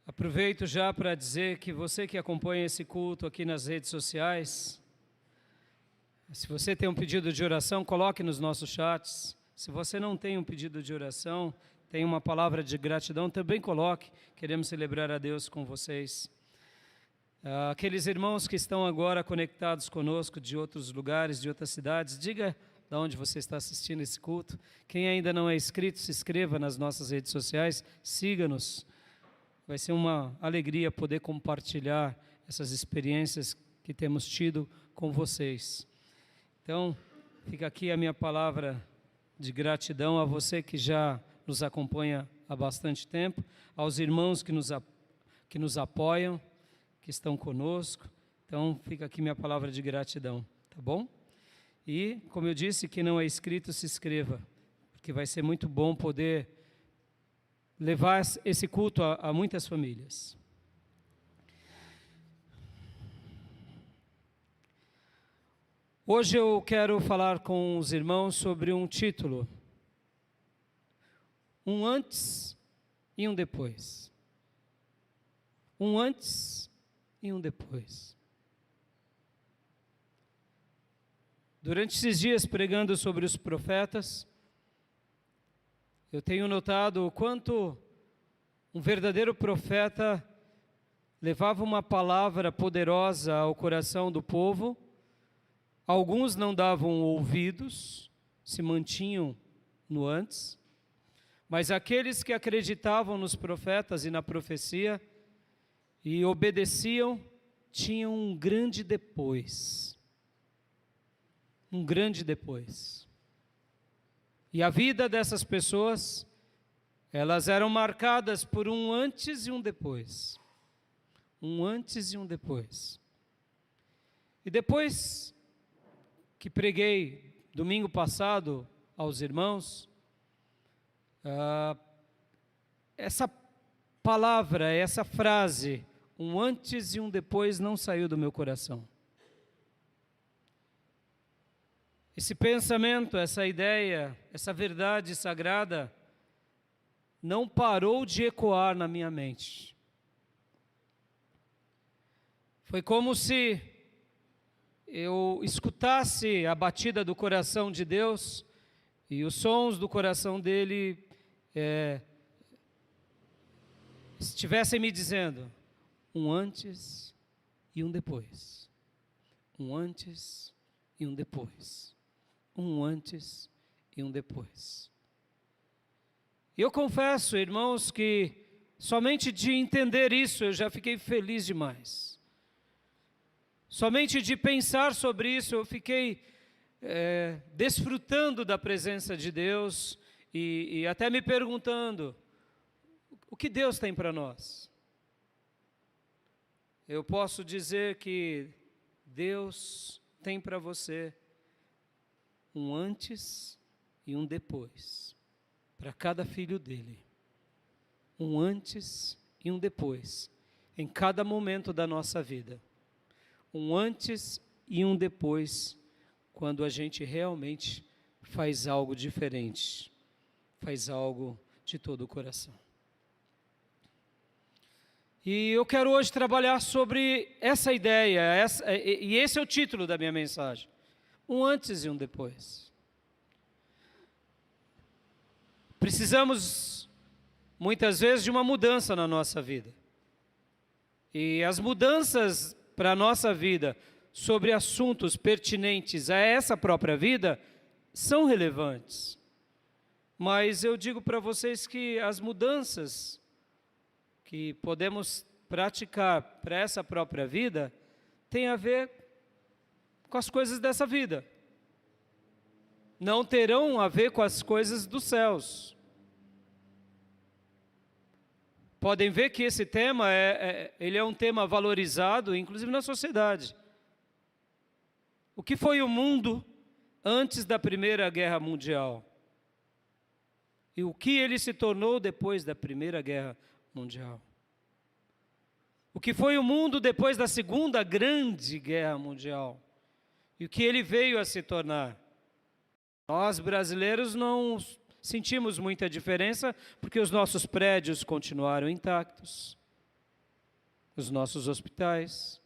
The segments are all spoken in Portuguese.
Aproveito já para dizer que você que acompanha esse culto aqui nas redes sociais, se você tem um pedido de oração, coloque nos nossos chats. Se você não tem um pedido de oração, tem uma palavra de gratidão, também coloque. Queremos celebrar a Deus com vocês. Aqueles irmãos que estão agora conectados conosco de outros lugares, de outras cidades, diga de onde você está assistindo esse culto. Quem ainda não é inscrito, se inscreva nas nossas redes sociais, siga-nos. Vai ser uma alegria poder compartilhar essas experiências que temos tido com vocês. Então, fica aqui a minha palavra de gratidão a você que já nos acompanha há bastante tempo, aos irmãos que nos apoiam, que estão conosco. Então, fica aqui minha palavra de gratidão, tá bom? E, como eu disse, quem não é inscrito, se inscreva, porque vai ser muito bom poder levar esse culto a muitas famílias. Hoje eu quero falar com os irmãos sobre um título, um antes e um depois. Um antes e um depois. Durante esses dias pregando sobre os profetas, eu tenho notado o quanto um verdadeiro profeta levava uma palavra poderosa ao coração do povo. Alguns não davam ouvidos, se mantinham no antes, mas aqueles que acreditavam nos profetas e na profecia e obedeciam, tinham um grande depois. Um grande depois. E a vida dessas pessoas, elas eram marcadas por um antes e um depois. Um antes e um depois. E depois que preguei domingo passado aos irmãos, essa palavra, essa frase, um antes e um depois, não saiu do meu coração. Esse pensamento, essa ideia, essa verdade sagrada, não parou de ecoar na minha mente. Foi como se eu escutasse a batida do coração de Deus e os sons do coração dele estivessem me dizendo um antes e um depois. Um antes e um depois. Um antes e um depois. Eu confesso, irmãos, que somente de entender isso eu já fiquei feliz demais. Somente de pensar sobre isso eu fiquei desfrutando da presença de Deus e até me perguntando o que Deus tem para nós. Eu posso dizer que Deus tem para você um antes e um depois, para cada filho dele. Um antes e um depois, em cada momento da nossa vida. Um antes e um depois, quando a gente realmente faz algo diferente, faz algo de todo o coração. E eu quero hoje trabalhar sobre essa ideia, e esse é o título da minha mensagem. Um antes e um depois. Precisamos, muitas vezes, de uma mudança na nossa vida. E as mudanças para a nossa vida, sobre assuntos pertinentes a essa própria vida, são relevantes. Mas eu digo para vocês que as mudanças que podemos praticar para essa própria vida, têm a ver com as coisas dessa vida. Não terão a ver com as coisas dos céus. Podem ver que esse tema ele é um tema valorizado, inclusive na sociedade. O que foi o mundo antes da Primeira Guerra Mundial? E o que ele se tornou depois da Primeira Guerra Mundial? O que foi o mundo depois da Segunda Grande Guerra Mundial? E o que ele veio a se tornar? Nós, brasileiros, não sentimos muita diferença, porque os nossos prédios continuaram intactos. os nossos hospitais.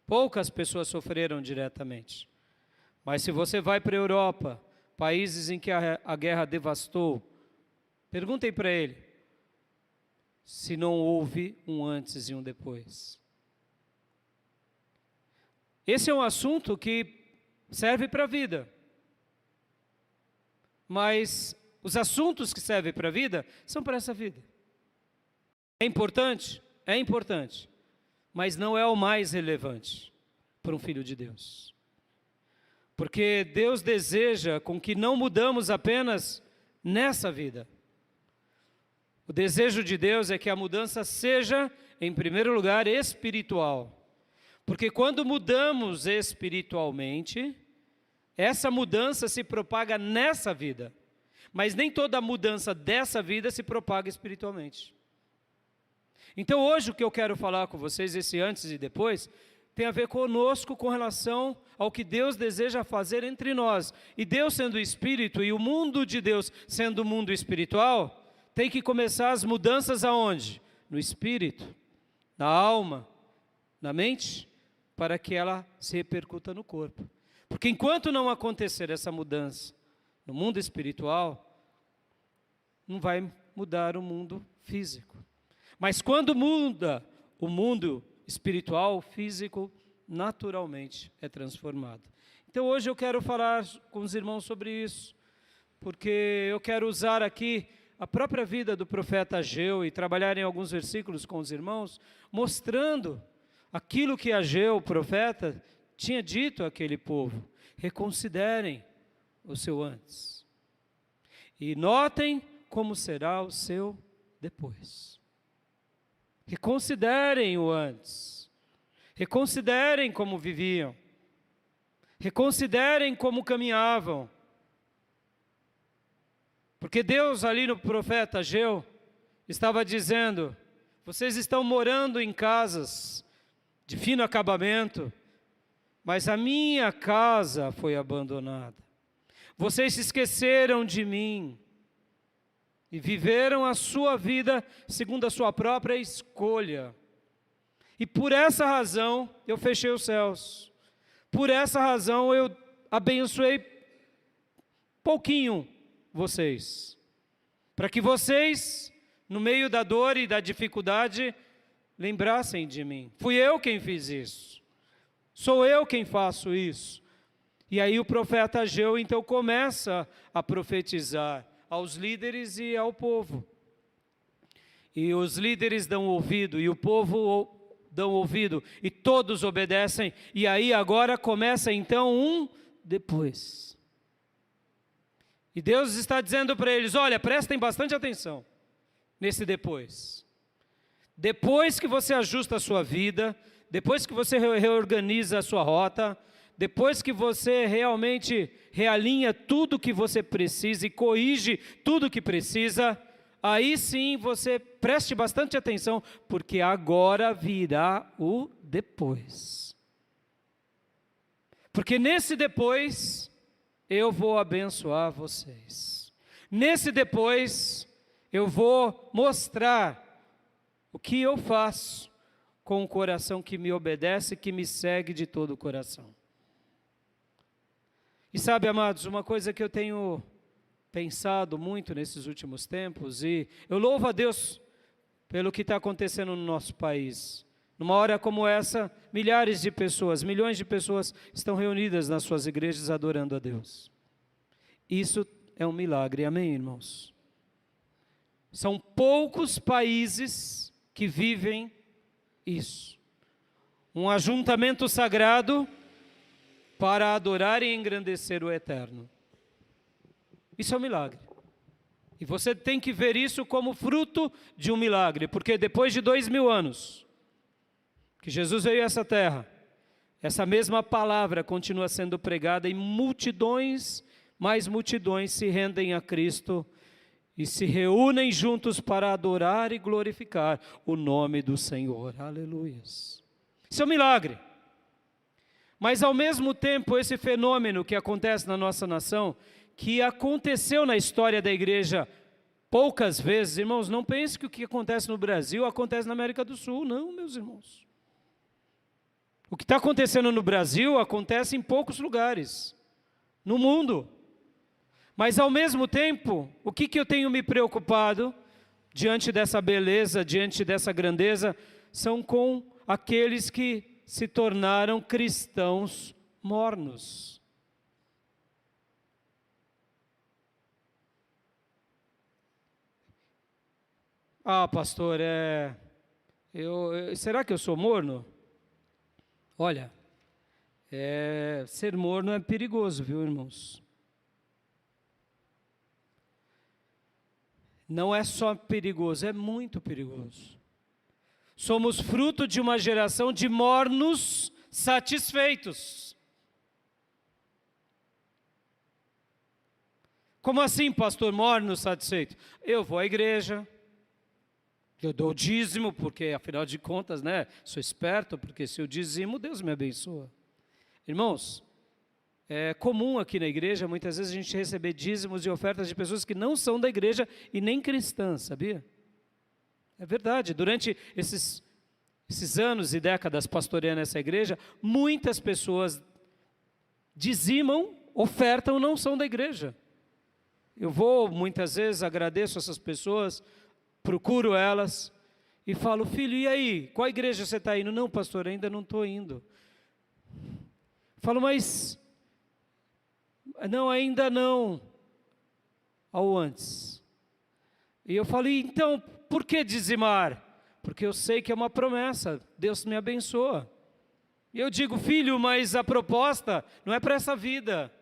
Poucas pessoas sofreram diretamente. Mas se você vai para a Europa, países em que a guerra devastou, perguntem para ele se não houve um antes e um depois. Esse é um assunto que serve para a vida. Mas os assuntos que servem para a vida são para essa vida. É importante? É importante. Mas não é o mais relevante para um filho de Deus. Porque Deus deseja com que não mudamos apenas nessa vida. O desejo de Deus é que a mudança seja, em primeiro lugar, espiritual. Porque quando mudamos espiritualmente, essa mudança se propaga nessa vida. Mas nem toda mudança dessa vida se propaga espiritualmente. Então hoje o que eu quero falar com vocês, esse antes e depois, tem a ver conosco com relação ao que Deus deseja fazer entre nós. E Deus sendo Espírito e o mundo de Deus sendo o mundo espiritual, tem que começar as mudanças aonde? No Espírito, na alma, na mente, para que ela se repercuta no corpo. Porque enquanto não acontecer essa mudança no mundo espiritual, não vai mudar o mundo físico. Mas quando muda o mundo espiritual, físico, naturalmente é transformado. Então hoje eu quero falar com os irmãos sobre isso, porque eu quero usar aqui a própria vida do profeta Ageu e trabalhar em alguns versículos com os irmãos, mostrando aquilo que Ageu, o profeta, tinha dito àquele povo: reconsiderem o seu antes e notem como será o seu depois. Reconsiderem o antes, reconsiderem como viviam, reconsiderem como caminhavam, porque Deus ali no profeta Ageu estava dizendo: vocês estão morando em casas de fino acabamento, mas a minha casa foi abandonada. Vocês se esqueceram de mim e viveram a sua vida segundo a sua própria escolha. E por essa razão eu fechei os céus. Por essa razão eu abençoei pouquinho vocês. Para que vocês, no meio da dor e da dificuldade, lembrassem de mim. Fui eu quem fiz isso. Sou eu quem faço isso. E aí o profeta Ageu então começa a profetizar aos líderes e ao povo. E os líderes dão ouvido, e o povo dão ouvido, e todos obedecem, e aí agora começa então um depois. E Deus está dizendo para eles: olha, prestem bastante atenção nesse depois. Depois que você ajusta a sua vida, depois que você reorganiza a sua rota, depois que você realmente realinha tudo que você precisa e corrige tudo que precisa, aí sim você preste bastante atenção, porque agora virá o depois. Porque nesse depois, eu vou abençoar vocês. Nesse depois, eu vou mostrar o que eu faço com o coração que me obedece, que me segue de todo o coração. E sabe, amados, uma coisa que eu tenho pensado muito nesses últimos tempos, e eu louvo a Deus pelo que está acontecendo no nosso país. Numa hora como essa, milhares de pessoas, milhões de pessoas estão reunidas nas suas igrejas adorando a Deus. Isso é um milagre, amém, irmãos? São poucos países que vivem isso. Um ajuntamento sagrado para adorar e engrandecer o Eterno. Isso é um milagre. E você tem que ver isso como fruto de um milagre, porque depois de 2000 anos que Jesus veio a essa terra, essa mesma palavra continua sendo pregada e multidões, mais multidões se rendem a Cristo e se reúnem juntos para adorar e glorificar o nome do Senhor. Aleluias. Isso é um milagre. Mas ao mesmo tempo, esse fenômeno que acontece na nossa nação, que aconteceu na história da igreja poucas vezes, irmãos, não pense que o que acontece no Brasil acontece na América do Sul, não, meus irmãos. O que está acontecendo no Brasil acontece em poucos lugares, no mundo. Mas, ao mesmo tempo, o que eu tenho me preocupado, diante dessa beleza, diante dessa grandeza, são com aqueles que se tornaram cristãos mornos. Ah, pastor, será que eu sou morno? Olha, ser morno é perigoso, viu, irmãos? Não é só perigoso, é muito perigoso. Somos fruto de uma geração de mornos satisfeitos. Como assim, pastor, morno satisfeito? Eu vou à igreja, eu dou o dízimo, porque afinal de contas, né, sou esperto, porque se eu dizimo, Deus me abençoa. Irmãos, é comum aqui na igreja, muitas vezes a gente receber dízimos e ofertas de pessoas que não são da igreja e nem cristãs, sabia? É verdade, durante esses anos e décadas pastoreando essa igreja, muitas pessoas dizimam, ofertam, não são da igreja. Eu vou, muitas vezes, agradeço essas pessoas, procuro elas e falo, filho, e aí, qual igreja você está indo? Não, pastor, ainda não estou indo. Falo, mas, não, ainda não, ao antes. E eu falo, então, por que dizimar? Porque eu sei que é uma promessa, Deus me abençoa. E eu digo, filho, mas a proposta não é para essa vida.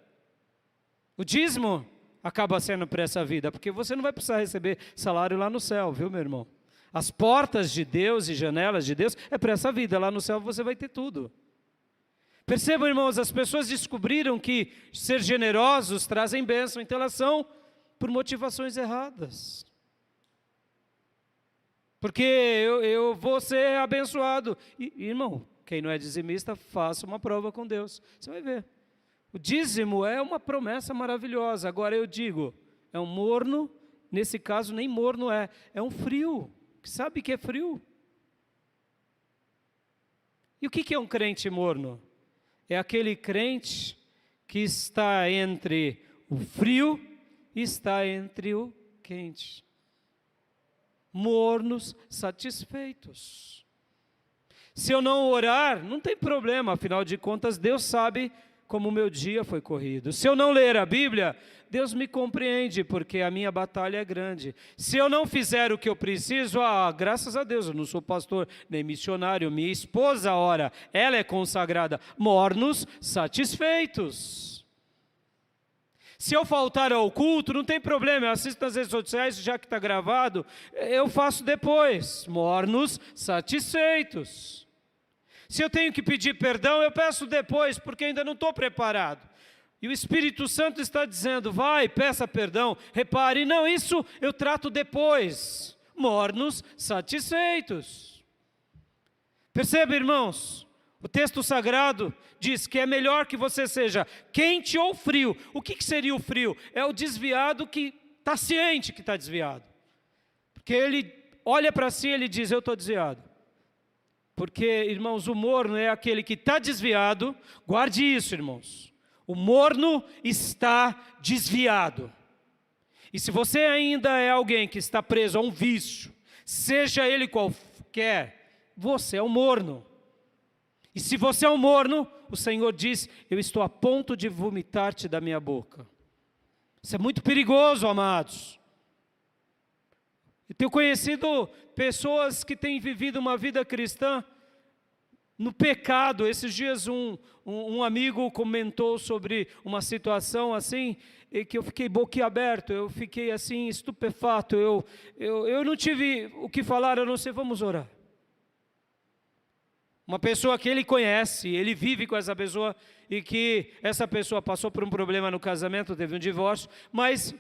O dízimo acaba sendo para essa vida, porque você não vai precisar receber salário lá no céu, viu, meu irmão? As portas de Deus e janelas de Deus é para essa vida, lá no céu você vai ter tudo. Percebam, irmãos, as pessoas descobriram que ser generosos trazem bênção, então elas são por motivações erradas. Porque eu vou ser abençoado. Irmão, quem não é dizimista, faça uma prova com Deus, você vai ver. O dízimo é uma promessa maravilhosa. Agora eu digo, é um morno, nesse caso nem morno é um frio. Sabe o que é frio? E o que é um crente morno? É aquele crente que está entre o frio e está entre o quente. Mornos satisfeitos. Se eu não orar, não tem problema, afinal de contas, Deus sabe como o meu dia foi corrido. Se eu não ler a Bíblia, Deus me compreende, porque a minha batalha é grande. Se eu não fizer o que eu preciso, graças a Deus, eu não sou pastor nem missionário, minha esposa ora, ela é consagrada, mornos satisfeitos. Se eu faltar ao culto, não tem problema, eu assisto nas redes sociais, já que está gravado, eu faço depois, mornos satisfeitos. Se eu tenho que pedir perdão, eu peço depois, porque ainda não estou preparado. E o Espírito Santo está dizendo, vai, peça perdão, repare, não, isso eu trato depois. Mornos satisfeitos. Perceba, irmãos, o texto sagrado diz que é melhor que você seja quente ou frio. O que seria o frio? É o desviado que está ciente que está desviado. Porque ele olha para si e ele diz, eu estou desviado. Porque, irmãos, o morno é aquele que está desviado. Guarde isso, irmãos. O morno está desviado. E se você ainda é alguém que está preso a um vício, seja ele qualquer, você é um morno. E se você é um morno, o Senhor diz, eu estou a ponto de vomitar-te da minha boca. Isso é muito perigoso, amados. Eu tenho conhecido pessoas que têm vivido uma vida cristã no pecado. Esses dias um amigo comentou sobre uma situação assim, e que eu fiquei boquiaberto, eu fiquei assim estupefato, eu não tive o que falar, a não ser vamos orar. Uma pessoa que ele conhece, ele vive com essa pessoa, e que essa pessoa passou por um problema no casamento, teve um divórcio, mas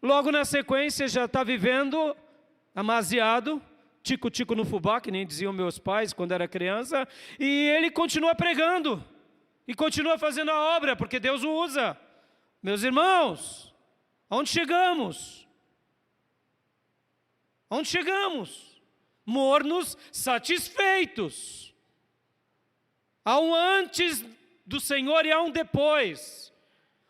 logo na sequência já está vivendo amaziado, tico-tico no fubá, que nem diziam meus pais quando era criança, e ele continua pregando, e continua fazendo a obra, porque Deus o usa. Meus irmãos, aonde chegamos? Aonde chegamos? Mornos satisfeitos. Há um antes do Senhor e há um depois.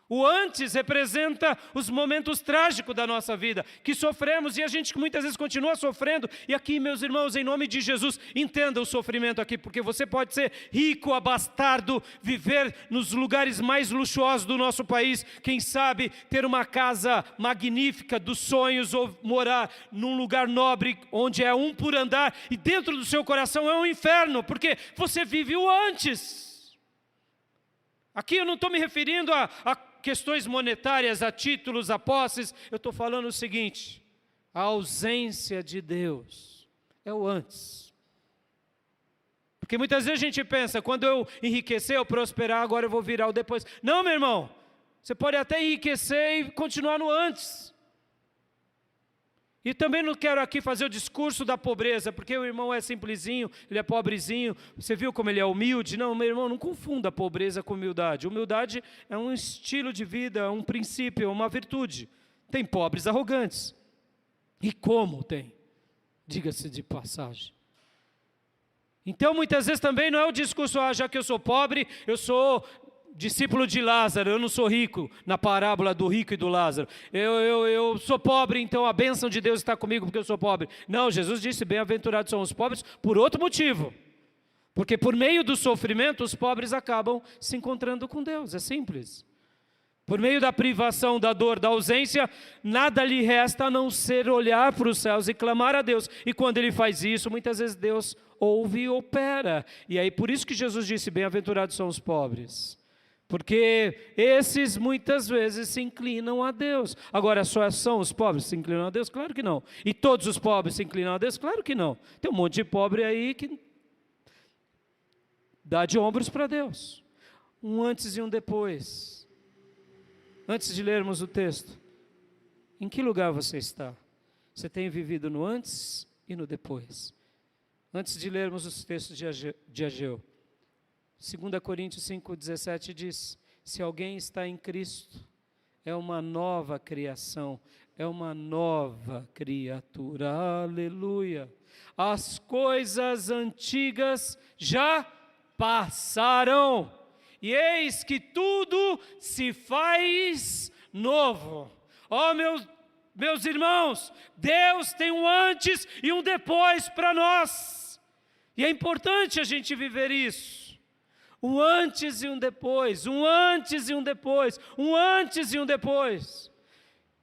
O antes representa os momentos trágicos da nossa vida, que sofremos e a gente muitas vezes continua sofrendo. E aqui, meus irmãos, em nome de Jesus, entenda o sofrimento aqui, porque você pode ser rico, abastado, viver nos lugares mais luxuosos do nosso país, quem sabe ter uma casa magnífica dos sonhos ou morar num lugar nobre, onde é um por andar, e dentro do seu coração é um inferno, porque você vive o antes. Aqui eu não estou me referindo a questões monetárias, a títulos, a posses. Eu estou falando o seguinte: a ausência de Deus é o antes. Porque muitas vezes a gente pensa, quando eu enriquecer, eu prosperar, agora eu vou virar o depois. Não, meu irmão, você pode até enriquecer e continuar no antes. E também não quero aqui fazer o discurso da pobreza, porque o irmão é simplesinho, ele é pobrezinho, você viu como ele é humilde? Não, meu irmão, não confunda a pobreza com humildade. Humildade é um estilo de vida, é um princípio, é uma virtude. Tem pobres arrogantes. E como tem? Diga-se de passagem. Então, muitas vezes também não é o discurso, já que eu sou pobre, eu sou discípulo de Lázaro, eu não sou rico, na parábola do rico e do Lázaro. Eu sou pobre, então a bênção de Deus está comigo porque eu sou pobre. Não, Jesus disse, bem-aventurados são os pobres, por outro motivo. Porque por meio do sofrimento, os pobres acabam se encontrando com Deus, é simples. Por meio da privação, da dor, da ausência, nada lhe resta a não ser olhar para os céus e clamar a Deus. E quando ele faz isso, muitas vezes Deus ouve e opera. E aí por isso que Jesus disse, bem-aventurados são os pobres. Porque esses muitas vezes se inclinam a Deus. Agora, só são os pobres que se inclinam a Deus? Claro que não. E todos os pobres se inclinam a Deus? Claro que não. Tem um monte de pobre aí que dá de ombros para Deus. Um antes e um depois. Antes de lermos o texto, em que lugar você está? Você tem vivido no antes e no depois? Antes de lermos os textos de Ageu. 2 Coríntios 5,17 diz, se alguém está em Cristo, é uma nova criação, é uma nova criatura, aleluia. As coisas antigas já passaram, e eis que tudo se faz novo. Ó, meus irmãos, Deus tem um antes e um depois para nós, e é importante a gente viver isso. Um antes e um depois, um antes e um depois, um antes e um depois.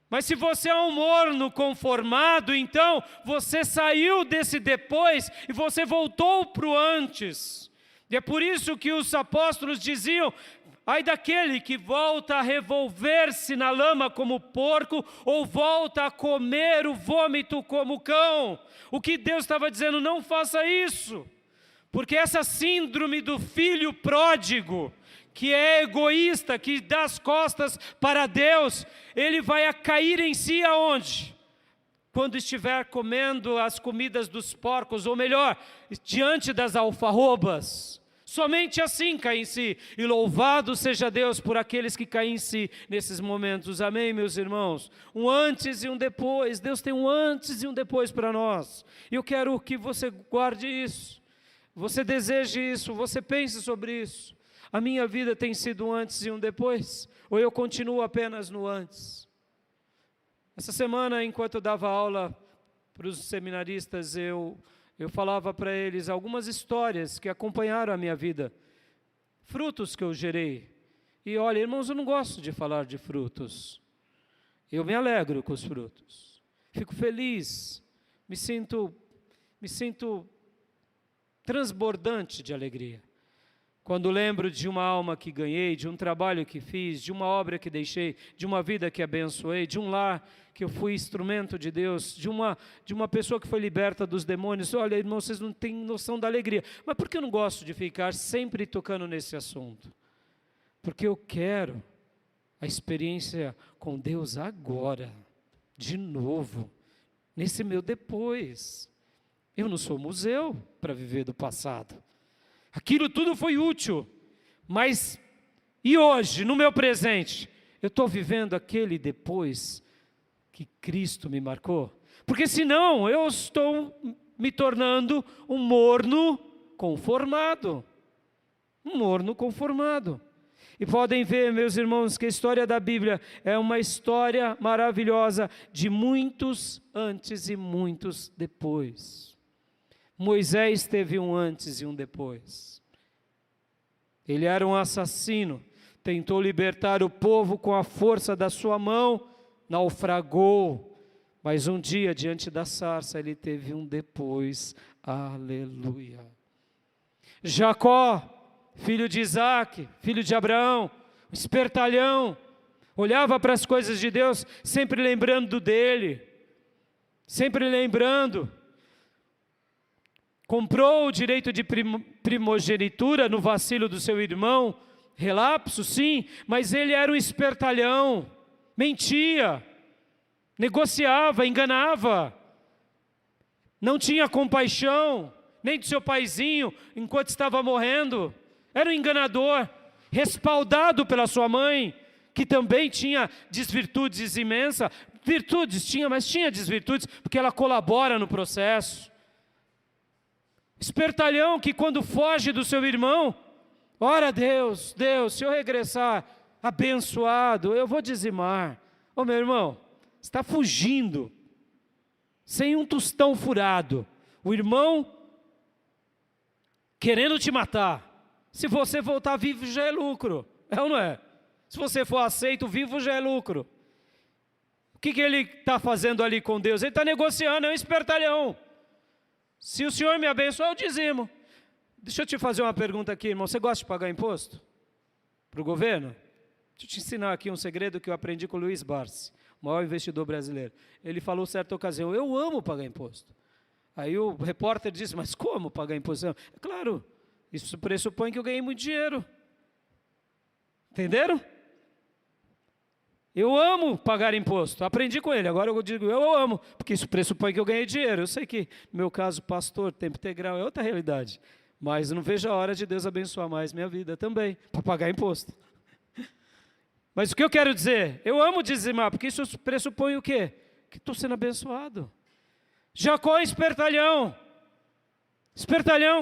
Mas se você é um morno conformado, então você saiu desse depois e você voltou para o antes. E é por isso que os apóstolos diziam, ai daquele que volta a revolver-se na lama como porco, ou volta a comer o vômito como cão. O que Deus estava dizendo, não faça isso. Porque essa síndrome do filho pródigo, que é egoísta, que dá as costas para Deus, ele vai a cair em si aonde? Quando estiver comendo as comidas dos porcos, ou melhor, diante das alfarrobas. Somente assim cai em si. E louvado seja Deus por aqueles que caem em si nesses momentos. Amém, meus irmãos? Um antes e um depois. Deus tem um antes e um depois para nós. E eu quero que você guarde isso. Você deseja isso, você pense sobre isso. A minha vida tem sido um antes e um depois? Ou eu continuo apenas no antes? Essa semana, enquanto eu dava aula para os seminaristas, eu falava para eles algumas histórias que acompanharam a minha vida. Frutos que eu gerei. E olha, irmãos, eu não gosto de falar de frutos. Eu me alegro com os frutos. Fico feliz, me sinto transbordante de alegria. Quando lembro de uma alma que ganhei, de um trabalho que fiz, de uma obra que deixei, de uma vida que abençoei, de um lar que eu fui instrumento de Deus, de uma pessoa que foi liberta dos demônios. Olha, irmãos, vocês não têm noção da alegria. Mas por que eu não gosto de ficar sempre tocando nesse assunto? Porque eu quero a experiência com Deus agora, de novo, nesse meu depois. Eu não sou museu para viver do passado. Aquilo tudo foi útil, mas e hoje, no meu presente, eu estou vivendo aquele depois que Cristo me marcou? Porque senão eu estou me tornando um morno conformado. Um morno conformado. E podem ver, meus irmãos, que a história da Bíblia é uma história maravilhosa de muitos antes e muitos depois. Moisés teve um antes e um depois. Ele era um assassino, tentou libertar o povo com a força da sua mão, naufragou, mas um dia, diante da sarça, ele teve um depois. Aleluia. Jacó, filho de Isaac, filho de Abraão, espertalhão, olhava para as coisas de Deus, sempre lembrando dele, sempre lembrando. Comprou o direito de primogenitura no vacilo do seu irmão, relapso, sim, mas ele era um espertalhão, mentia, negociava, enganava, não tinha compaixão, nem do seu paizinho, enquanto estava morrendo, era um enganador, respaldado pela sua mãe, que também tinha desvirtudes imensas, virtudes tinha, mas tinha desvirtudes, porque ela colabora no processo. Espertalhão que quando foge do seu irmão, ora Deus, se eu regressar abençoado, eu vou dizimar. Ô meu irmão, você está fugindo, sem um tostão furado, o irmão querendo te matar. Se você voltar vivo já é lucro, é ou não é? Se você for aceito vivo já é lucro. O que ele está fazendo ali com Deus? Ele está negociando, é um espertalhão. Se o Senhor me abençoar, eu dizimo. Deixa eu te fazer uma pergunta aqui, irmão. Você gosta de pagar imposto? Para o governo? Deixa eu te ensinar aqui um segredo que eu aprendi com o Luiz Barsi, o maior investidor brasileiro. Ele falou certa ocasião, eu amo pagar imposto. Aí o repórter disse, mas como pagar imposto? É claro, isso pressupõe que eu ganhei muito dinheiro. Entenderam? Eu amo pagar imposto, aprendi com ele, agora eu digo, eu amo, porque isso pressupõe que eu ganhei dinheiro. Eu sei que, no meu caso, pastor, tempo integral é outra realidade, mas eu não vejo a hora de Deus abençoar mais minha vida também, para pagar imposto. Mas o que eu quero dizer? Eu amo dizimar, porque isso pressupõe o quê? Que estou sendo abençoado. Jacó é espertalhão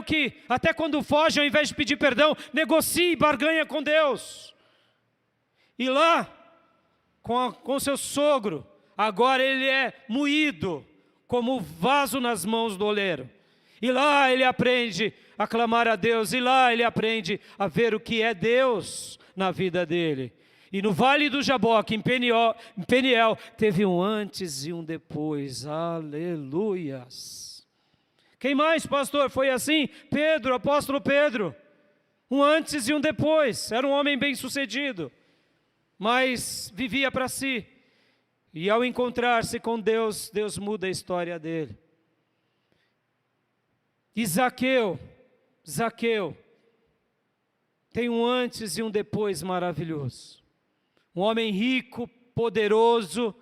que até quando foge, ao invés de pedir perdão, negocia e barganha com Deus. E lá, com seu sogro, agora ele é moído como vaso nas mãos do oleiro. E lá ele aprende a clamar a Deus, e lá ele aprende a ver o que é Deus na vida dele. E no Vale do Jaboque, em Peniel, teve um antes e um depois. Aleluias. Quem mais, pastor? Foi assim? Pedro, apóstolo Pedro. Um antes e um depois. Era um homem bem-sucedido, mas vivia para si. E ao encontrar-se com Deus, Deus muda a história dele. E Zaqueu tem um antes e um depois maravilhoso. Um homem rico, poderoso,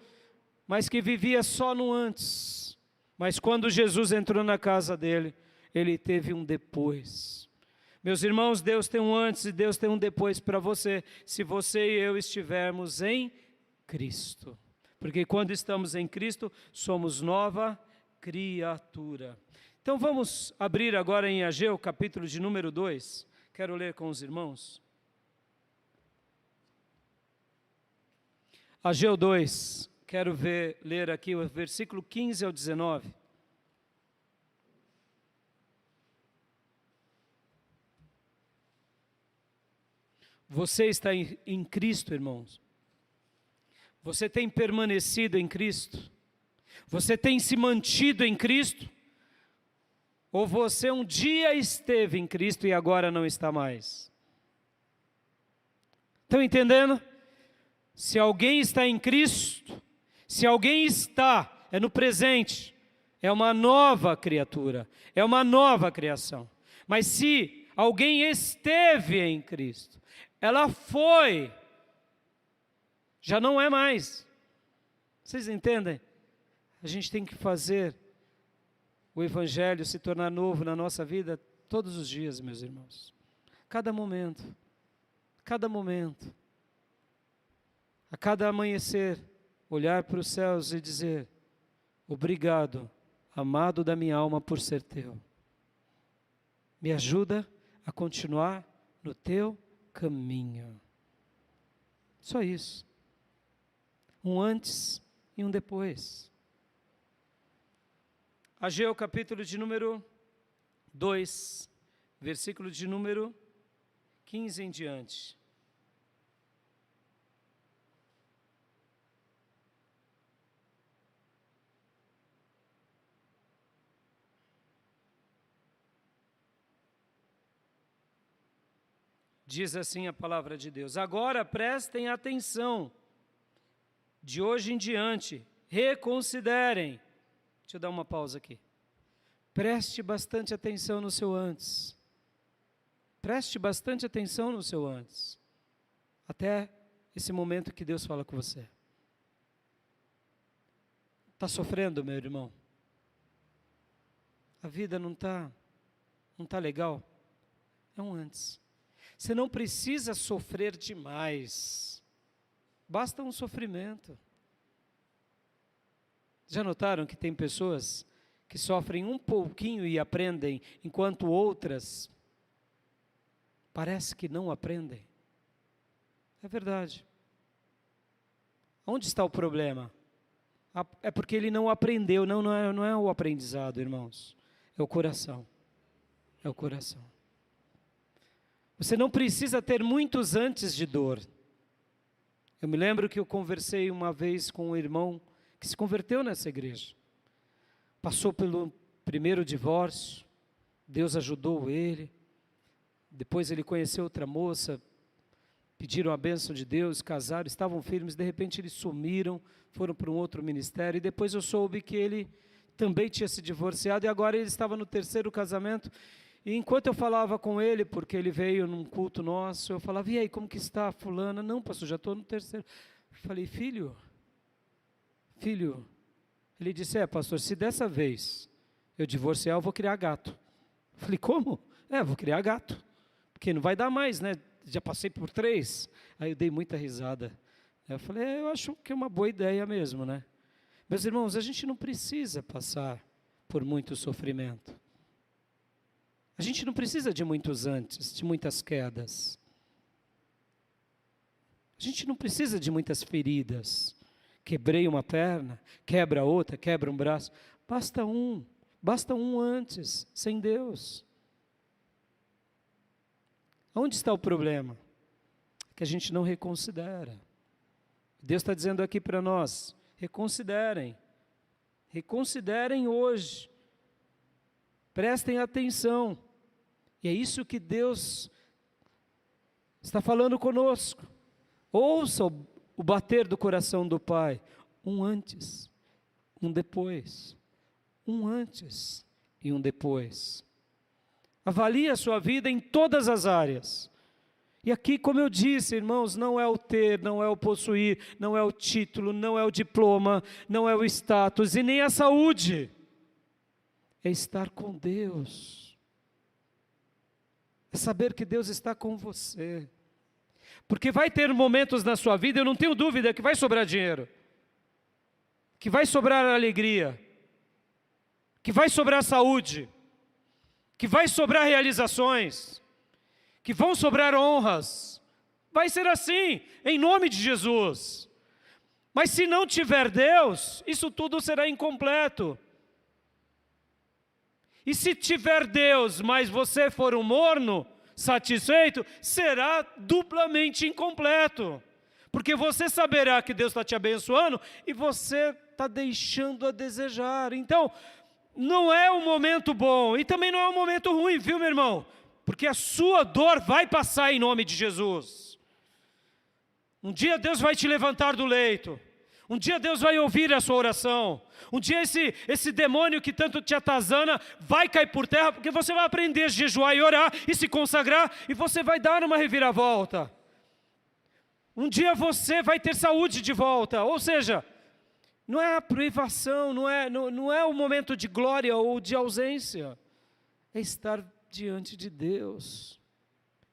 mas que vivia só no antes. Mas quando Jesus entrou na casa dele, ele teve um depois. Meus irmãos, Deus tem um antes e Deus tem um depois para você, se você e eu estivermos em Cristo. Porque quando estamos em Cristo, somos nova criatura. Então vamos abrir agora em Ageu, capítulo de número 2. Quero ler com os irmãos. Ageu 2, quero ler aqui o versículo 15 ao 19. Você está em Cristo, irmãos? Você tem permanecido em Cristo? Você tem se mantido em Cristo? Ou você um dia esteve em Cristo e agora não está mais? Estão entendendo? Se alguém está em Cristo, se alguém está, é no presente, é uma nova criatura, é uma nova criação. Mas se alguém esteve em Cristo, ela foi, já não é mais. Vocês entendem? A gente tem que fazer o Evangelho se tornar novo na nossa vida todos os dias, meus irmãos. Cada momento, a cada amanhecer, olhar para os céus e dizer, obrigado, amado da minha alma, por ser teu. Me ajuda a continuar no teu caminho. Só isso. Um antes e um depois. Ageu, capítulo de número 2, versículo de número 15 em diante. Diz assim a palavra de Deus: agora prestem atenção, de hoje em diante, reconsiderem. Deixa eu dar uma pausa aqui. Preste bastante atenção no seu antes. Preste bastante atenção no seu antes. Até esse momento que Deus fala com você. Está sofrendo, meu irmão? A vida não tá legal? É um antes. Você não precisa sofrer demais. Basta um sofrimento. Já notaram que tem pessoas que sofrem um pouquinho e aprendem, enquanto outras parece que não aprendem? É verdade. Onde está o problema? É porque ele não aprendeu. Não é o aprendizado, irmãos. É o coração. É o coração. Você não precisa ter muitos antes de dor. Eu me lembro que eu conversei uma vez com um irmão que se converteu nessa igreja. Passou pelo primeiro divórcio, Deus ajudou ele. Depois ele conheceu outra moça, pediram a bênção de Deus, casaram, estavam firmes, de repente eles sumiram, foram para um outro ministério, e depois eu soube que ele também tinha se divorciado, e agora ele estava no terceiro casamento. E enquanto eu falava com ele, porque ele veio num culto nosso, eu falava: e aí, como que está a fulana? Não, pastor, já estou no terceiro. Eu falei: filho, ele disse: pastor, se dessa vez eu divorciar, eu vou criar gato. Eu falei: como? Vou criar gato, porque não vai dar mais, né? Já passei por 3. Aí eu dei muita risada. Eu falei: eu acho que é uma boa ideia mesmo, né? Meus irmãos, a gente não precisa passar por muito sofrimento. A gente não precisa de muitos antes, de muitas quedas. A gente não precisa de muitas feridas. Quebrei uma perna, quebra outra, quebra um braço. Basta um antes, sem Deus. Onde está o problema? Que a gente não reconsidera. Deus está dizendo aqui para nós: reconsiderem. Reconsiderem hoje. Prestem atenção. E é isso que Deus está falando conosco. Ouça o bater do coração do Pai. Um antes, um depois. Um antes e um depois. Avalie a sua vida em todas as áreas. E aqui, como eu disse, irmãos, não é o ter, não é o possuir, não é o título, não é o diploma, não é o status e nem a saúde. É estar com Deus. É saber que Deus está com você. Porque vai ter momentos na sua vida, eu não tenho dúvida, que vai sobrar dinheiro, que vai sobrar alegria, que vai sobrar saúde, que vai sobrar realizações, que vão sobrar honras. Vai ser assim, em nome de Jesus. Mas se não tiver Deus, isso tudo será incompleto. E se tiver Deus, mas você for um morno, satisfeito, será duplamente incompleto. Porque você saberá que Deus está te abençoando e você está deixando a desejar. Então, não é um momento bom e também não é um momento ruim, viu, meu irmão? Porque a sua dor vai passar em nome de Jesus. Um dia Deus vai te levantar do leito. Um dia Deus vai ouvir a sua oração. Um dia esse demônio que tanto te atazana vai cair por terra, porque você vai aprender a jejuar e orar e se consagrar, e você vai dar uma reviravolta. Um dia você vai ter saúde de volta. Ou seja, não é a privação, não é o momento de glória ou de ausência. É estar diante de Deus.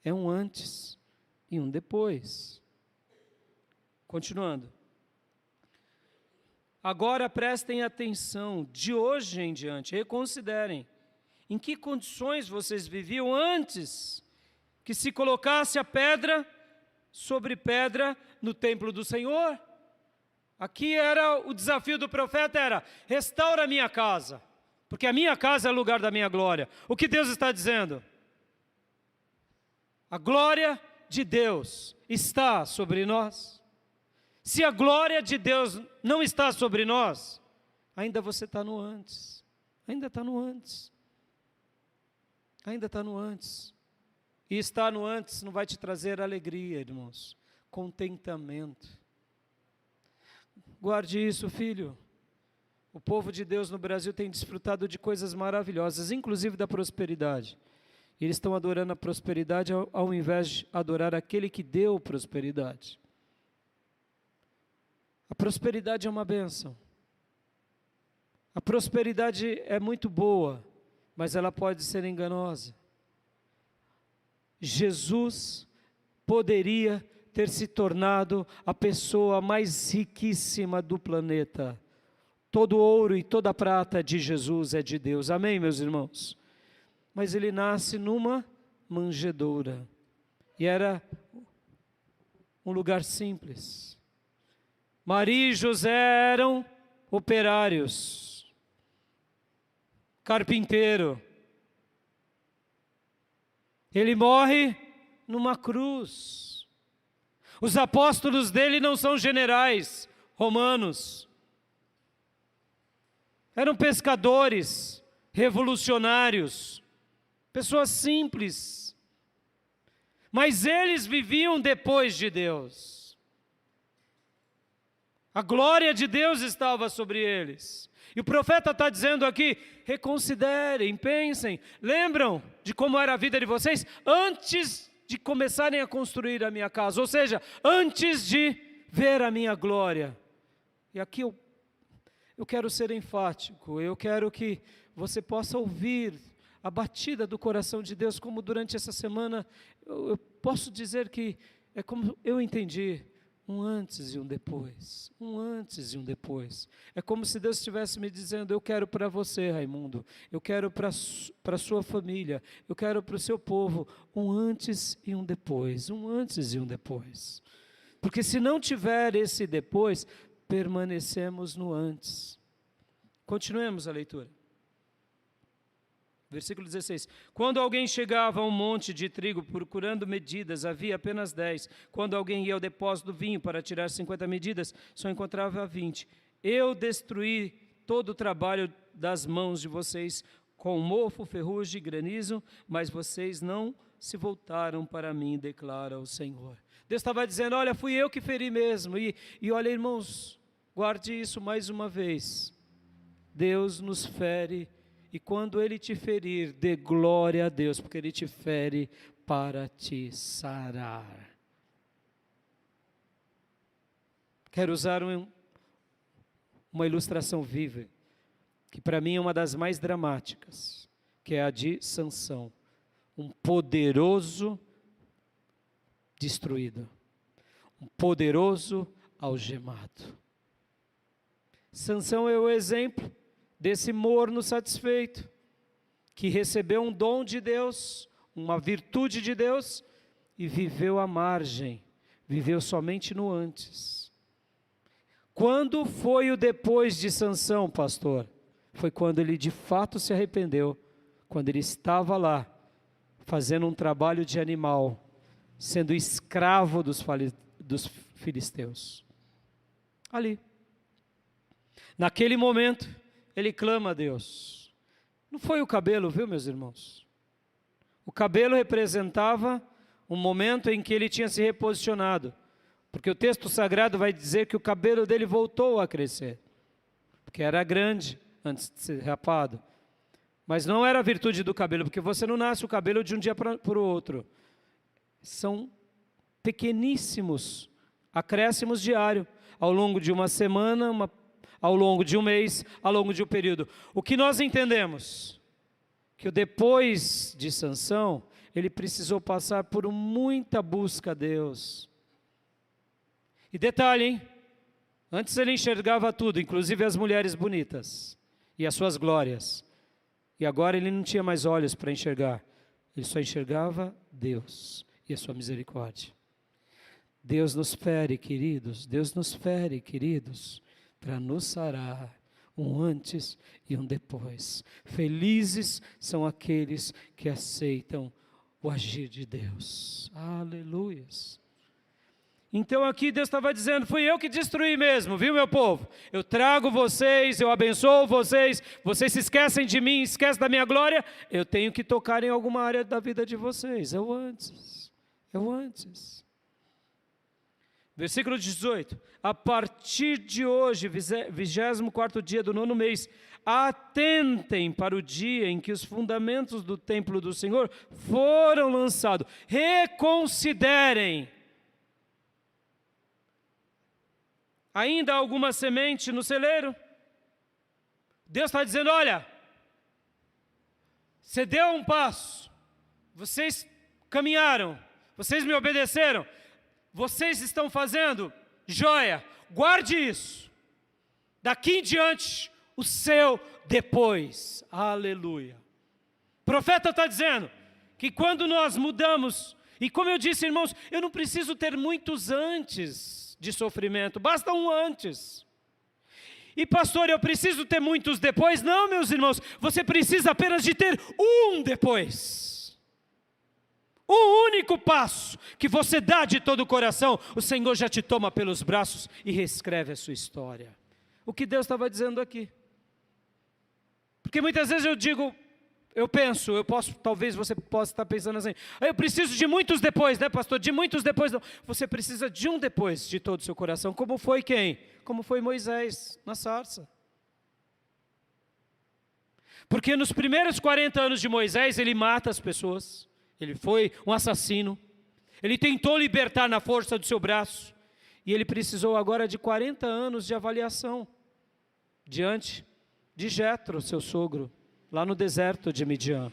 É um antes e um depois. Continuando. Agora prestem atenção, de hoje em diante, reconsiderem em que condições vocês viviam antes que se colocasse a pedra sobre pedra no templo do Senhor. Aqui era o desafio do profeta, era: restaura a minha casa, porque a minha casa é o lugar da minha glória. O que Deus está dizendo? A glória de Deus está sobre nós. Se a glória de Deus não está sobre nós, ainda você está no antes. Ainda está no antes. Ainda está no antes. E estar no antes não vai te trazer alegria, irmãos. Contentamento. Guarde isso, filho. O povo de Deus no Brasil tem desfrutado de coisas maravilhosas, inclusive da prosperidade. Eles estão adorando a prosperidade ao invés de adorar aquele que deu prosperidade. A prosperidade é uma bênção. A prosperidade é muito boa, mas ela pode ser enganosa. Jesus poderia ter se tornado a pessoa mais riquíssima do planeta. Todo ouro e toda prata de Jesus é de Deus. Amém, meus irmãos? Mas ele nasce numa manjedoura. E era um lugar simples. Maria e José eram operários, carpinteiro. Ele morre numa cruz. Os apóstolos dele não são generais romanos. Eram pescadores, revolucionários, pessoas simples. Mas eles viviam depois de Deus. A glória de Deus estava sobre eles. E o profeta está dizendo aqui: reconsiderem, pensem, lembram de como era a vida de vocês antes de começarem a construir a minha casa, ou seja, antes de ver a minha glória. E aqui eu quero ser enfático, eu quero que você possa ouvir a batida do coração de Deus, como durante essa semana eu posso dizer que é como eu entendi. Um antes e um depois, um antes e um depois. É como se Deus estivesse me dizendo: eu quero para você, Raimundo, eu quero para a sua família, eu quero para o seu povo, um antes e um depois, um antes e um depois. Porque se não tiver esse depois, permanecemos no antes. Continuemos a leitura. Versículo 16. Quando alguém chegava a um monte de trigo procurando medidas, havia apenas 10. Quando alguém ia ao depósito do vinho para tirar 50 medidas, só encontrava 20. Eu destruí todo o trabalho das mãos de vocês com mofo, ferrugem e granizo, mas vocês não se voltaram para mim, declara o Senhor. Deus estava dizendo: olha, fui eu que feri mesmo. E olha, irmãos, guarde isso mais uma vez. Deus nos fere. E quando Ele te ferir, dê glória a Deus, porque Ele te fere para te sarar. Quero usar uma ilustração viva, que para mim é uma das mais dramáticas, que é a de Sansão. Um poderoso destruído, um poderoso algemado. Sansão é o exemplo desse morno satisfeito, que recebeu um dom de Deus, uma virtude de Deus, e viveu à margem, viveu somente no antes. Quando foi o depois de Sansão, pastor? Foi quando ele de fato se arrependeu, quando ele estava lá, fazendo um trabalho de animal, sendo escravo dos filisteus. Ali. Naquele momento, ele clama a Deus. Não foi o cabelo, viu, meus irmãos? O cabelo representava um momento em que ele tinha se reposicionado, porque o texto sagrado vai dizer que o cabelo dele voltou a crescer, porque era grande antes de ser rapado. Mas não era a virtude do cabelo, porque você não nasce o cabelo de um dia para o outro. São pequeníssimos acréscimos diários, ao longo de uma semana, ao longo de um mês, ao longo de um período. O que nós entendemos? Que o depois de Sansão, ele precisou passar por muita busca a Deus. E detalhe, hein? Antes ele enxergava tudo, inclusive as mulheres bonitas e as suas glórias. E agora ele não tinha mais olhos para enxergar. Ele só enxergava Deus e a sua misericórdia. Deus nos fere, queridos, para nos sarar, um antes e um depois. Felizes são aqueles que aceitam o agir de Deus. Aleluias. Então aqui Deus estava dizendo, fui eu que destruí mesmo, viu meu povo? Eu trago vocês, eu abençoo vocês, vocês se esquecem de mim, esquecem da minha glória, eu tenho que tocar em alguma área da vida de vocês, é o antes. Versículo 18, a partir de hoje, 24º dia do 9º mês, atentem para o dia em que os fundamentos do templo do Senhor foram lançados, reconsiderem. Ainda há alguma semente no celeiro? Deus está dizendo, olha, você deu um passo, vocês caminharam, vocês me obedeceram, vocês estão fazendo, joia, guarde isso, daqui em diante, o seu depois, aleluia. O profeta está dizendo, que quando nós mudamos, e como eu disse irmãos, eu não preciso ter muitos antes de sofrimento, basta um antes. E pastor, eu preciso ter muitos depois? Não, meus irmãos, você precisa apenas de ter um depois. Um único passo que você dá de todo o coração, o Senhor já te toma pelos braços e reescreve a sua história. O que Deus estava dizendo aqui? Porque muitas vezes eu penso, talvez você possa estar pensando assim, eu preciso de muitos depois, né pastor? De muitos depois, não. Você precisa de um depois de todo o seu coração. Como foi quem? Como foi Moisés na sarça. Porque nos primeiros 40 anos de Moisés, ele mata as pessoas, ele foi um assassino, ele tentou libertar na força do seu braço, e ele precisou agora de 40 anos de avaliação, diante de Jetro, seu sogro, lá no deserto de Midian.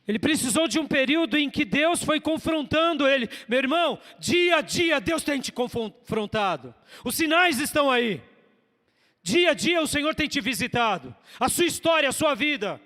Ele precisou de um período em que Deus foi confrontando ele. Meu irmão, dia a dia Deus tem te confrontado. Os sinais estão aí. Dia a dia o Senhor tem te visitado. A sua história, a sua vida.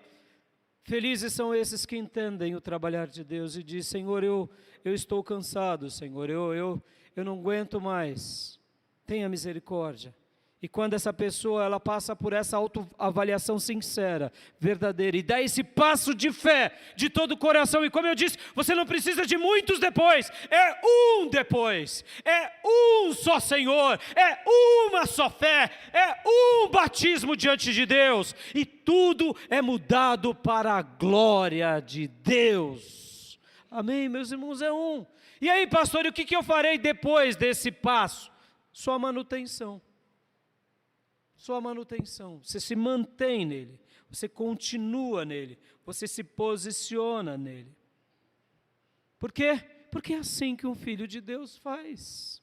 Felizes são esses que entendem o trabalhar de Deus e dizem, Senhor, eu estou cansado, Senhor, eu não aguento mais. Tenha misericórdia. E quando essa pessoa ela passa por essa autoavaliação sincera, verdadeira, e dá esse passo de fé, de todo o coração, e como eu disse, você não precisa de muitos depois, é um depois, é um só Senhor, é uma só fé, é um batismo diante de Deus, e tudo é mudado para a glória de Deus. Amém, meus irmãos, é um. E aí, pastor, e o que eu farei depois desse passo? Sua manutenção. Sua manutenção, você se mantém nele, você continua nele, você se posiciona nele. Por quê? Porque é assim que um filho de Deus faz.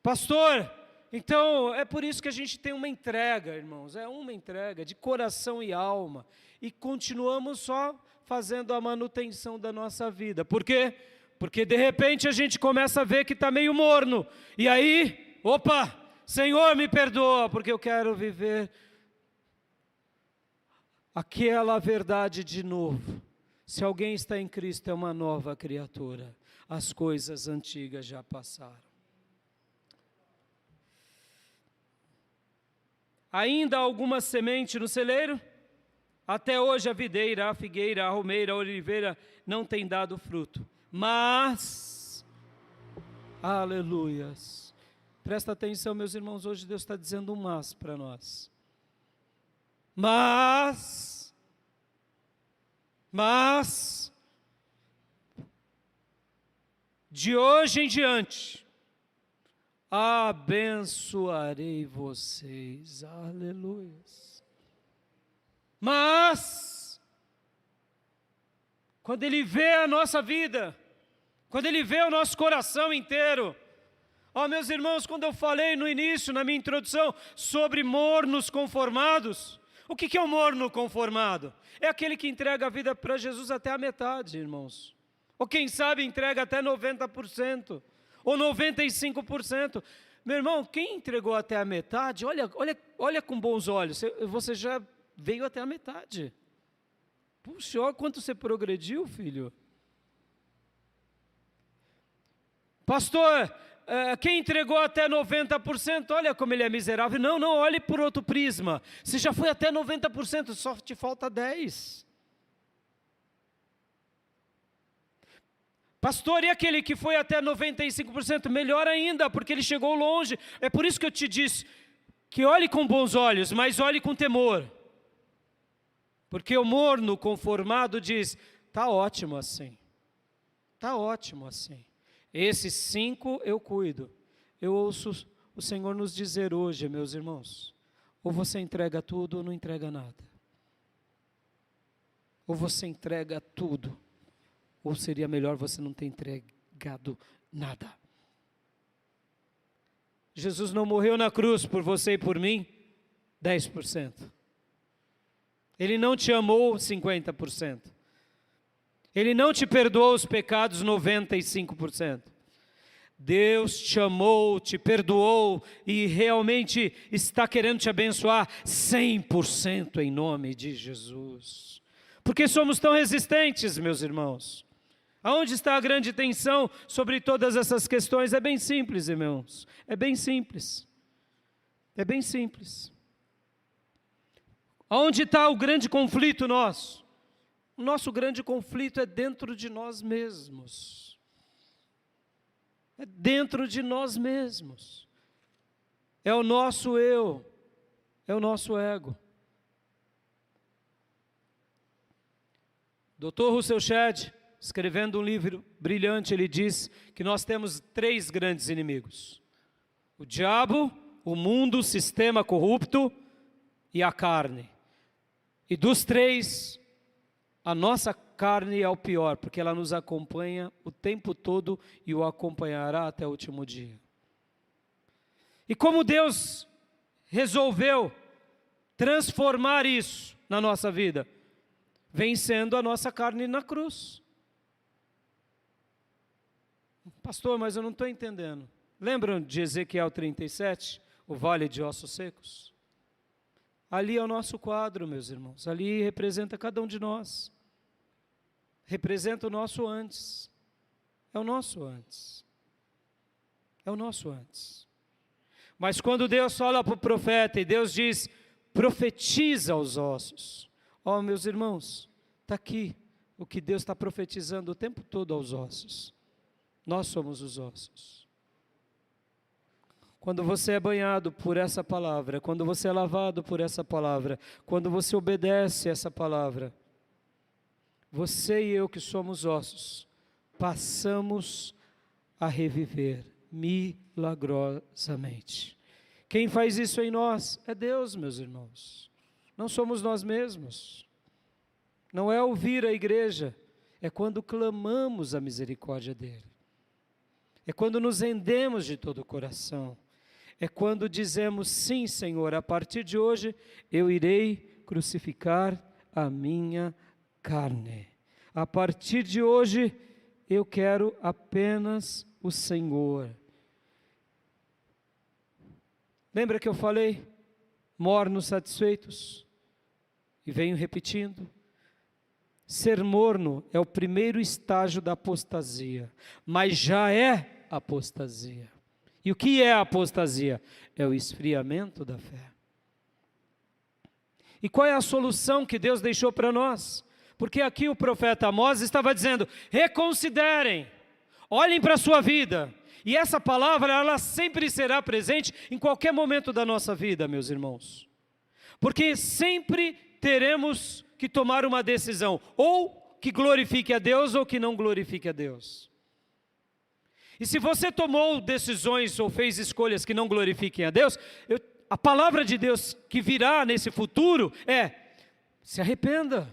Pastor, então é por isso que a gente tem uma entrega, irmãos, é uma entrega de coração e alma, e continuamos só fazendo a manutenção da nossa vida. Por quê? Porque de repente a gente começa a ver que está meio morno, e aí, opa! Senhor, me perdoa, porque eu quero viver aquela verdade de novo. Se alguém está em Cristo, é uma nova criatura. As coisas antigas já passaram. Ainda há alguma semente no celeiro? Até hoje a videira, a figueira, a romeira, a oliveira não tem dado fruto. Mas, aleluias. Presta atenção, meus irmãos, hoje Deus está dizendo um mas para nós. Mas, de hoje em diante, abençoarei vocês, aleluia. Mas, quando Ele vê a nossa vida, quando Ele vê o nosso coração inteiro, meus irmãos, quando eu falei no início, na minha introdução, sobre mornos conformados, o que é um morno conformado? É aquele que entrega a vida para Jesus até a metade, irmãos. Ou quem sabe entrega até 90%, ou 95%. Meu irmão, quem entregou até a metade, olha com bons olhos, você já veio até a metade. Puxa, olha quanto você progrediu, filho. Pastor, quem entregou até 90%, olha como ele é miserável. Não, olhe por outro prisma. Você já foi até 90%, só te falta 10%. Pastor, e aquele que foi até 95%? Melhor ainda, porque ele chegou longe. É por isso que eu te disse que olhe com bons olhos, mas olhe com temor. Porque o morno conformado diz, está ótimo assim. Está ótimo assim. Esses 5 eu cuido. Eu ouço o Senhor nos dizer hoje, meus irmãos, ou você entrega tudo ou não entrega nada. Ou você entrega tudo, ou seria melhor você não ter entregado nada. Jesus não morreu na cruz por você e por mim 10%. Ele não te amou 50%. Ele não te perdoou os pecados 95%. Deus te amou, te perdoou e realmente está querendo te abençoar 100% em nome de Jesus. Porque somos tão resistentes, meus irmãos. Aonde está a grande tensão sobre todas essas questões? É bem simples, irmãos. É bem simples. É bem simples. Aonde está o grande conflito nosso? O nosso grande conflito é dentro de nós mesmos. É dentro de nós mesmos. É o nosso eu. É o nosso ego. Dr. Russell Shedd, escrevendo um livro brilhante, ele diz que nós temos 3 grandes inimigos. O diabo, o mundo, o sistema corrupto e a carne. E dos 3, a nossa carne é o pior, porque ela nos acompanha o tempo todo e o acompanhará até o último dia. E como Deus resolveu transformar isso na nossa vida? Vencendo a nossa carne na cruz. Pastor, mas eu não estou entendendo. Lembram de Ezequiel 37, o vale de ossos secos? Ali é o nosso quadro, meus irmãos. Ali representa cada um de nós. Representa o nosso antes. É o nosso antes. É o nosso antes. Mas quando Deus fala para o profeta e Deus diz, profetiza aos ossos. Ó, meus irmãos, está aqui o que Deus está profetizando o tempo todo aos ossos. Nós somos os ossos. Quando você é banhado por essa palavra, quando você é lavado por essa palavra, quando você obedece essa palavra, você e eu que somos ossos, passamos a reviver milagrosamente. Quem faz isso em nós é Deus, meus irmãos. Não somos nós mesmos. Não é ouvir a igreja, é quando clamamos a misericórdia dEle. É quando nos rendemos de todo o coração. É quando dizemos, sim, Senhor, a partir de hoje eu irei crucificar a minha carne. A partir de hoje eu quero apenas o Senhor. Lembra que eu falei? Mornos satisfeitos. E venho repetindo. Ser morno é o primeiro estágio da apostasia, mas já é apostasia. E o que é a apostasia? É o esfriamento da fé. E qual é a solução que Deus deixou para nós? Porque aqui o profeta Amós estava dizendo, reconsiderem, olhem para a sua vida. E essa palavra, ela sempre será presente em qualquer momento da nossa vida, meus irmãos. Porque sempre teremos que tomar uma decisão, ou que glorifique a Deus, ou que não glorifique a Deus. E se você tomou decisões ou fez escolhas que não glorifiquem a Deus, a palavra de Deus que virá nesse futuro é, se arrependa,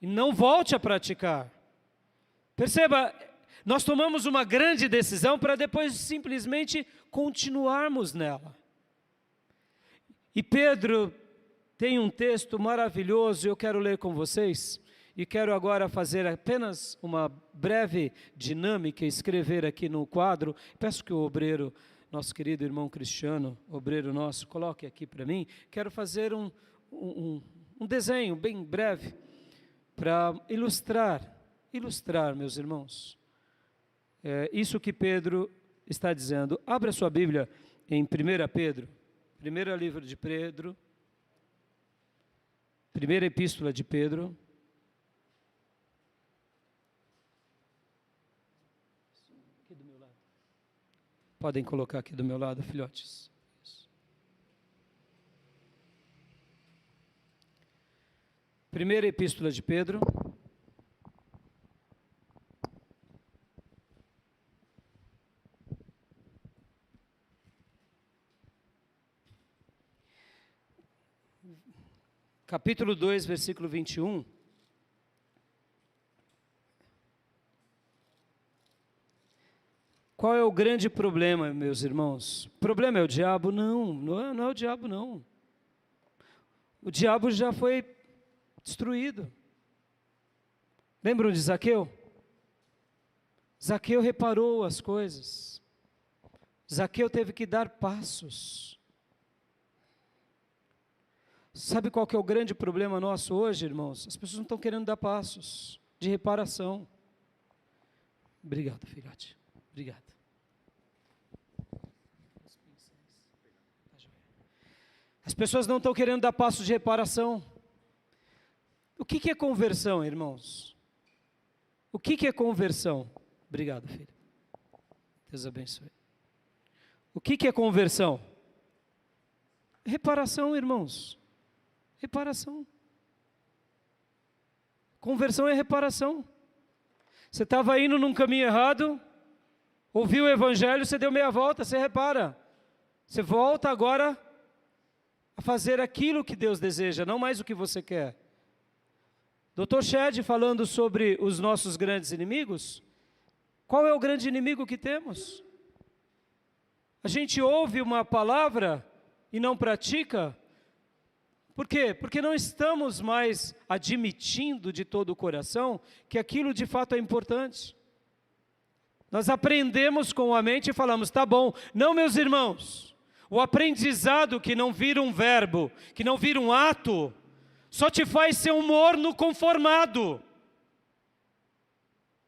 e não volte a praticar. Perceba, nós tomamos uma grande decisão para depois simplesmente continuarmos nela. E Pedro tem um texto maravilhoso, eu quero ler com vocês, e quero agora fazer apenas uma breve dinâmica, escrever aqui no quadro. Peço que o obreiro, nosso querido irmão Cristiano, obreiro nosso, coloque aqui para mim. Quero fazer um desenho bem breve, para ilustrar, meus irmãos, isso que Pedro está dizendo. Abra sua Bíblia em 1 Pedro, primeiro livro de Pedro, primeira epístola de Pedro. Aqui do meu lado. Podem colocar aqui do meu lado, filhotes. Isso. Primeira epístola de Pedro. Capítulo 2, versículo 21. Qual é o grande problema, meus irmãos? O problema é o diabo? Não é o diabo, não. O diabo já foi destruído. Lembram de Zaqueu? Zaqueu reparou as coisas. Zaqueu teve que dar passos. Sabe qual que é o grande problema nosso hoje, irmãos? As pessoas não estão querendo dar passos de reparação. Obrigado, filhote. Obrigado. As pessoas não estão querendo dar passos de reparação. O que é conversão, irmãos? O que é conversão? Obrigado, filho. Deus abençoe. O que é conversão? Reparação, irmãos. Reparação. Conversão é reparação. Você estava indo num caminho errado, ouviu o evangelho, você deu meia volta, você repara. Você volta agora a fazer aquilo que Deus deseja, não mais o que você quer. Dr. Shedd, falando sobre os nossos grandes inimigos, qual é o grande inimigo que temos? A gente ouve uma palavra e não pratica. Por quê? Porque não estamos mais admitindo de todo o coração que aquilo de fato é importante. Nós aprendemos com a mente e falamos, tá bom. Não, meus irmãos, o aprendizado que não vira um verbo, que não vira um ato, só te faz ser um morno conformado.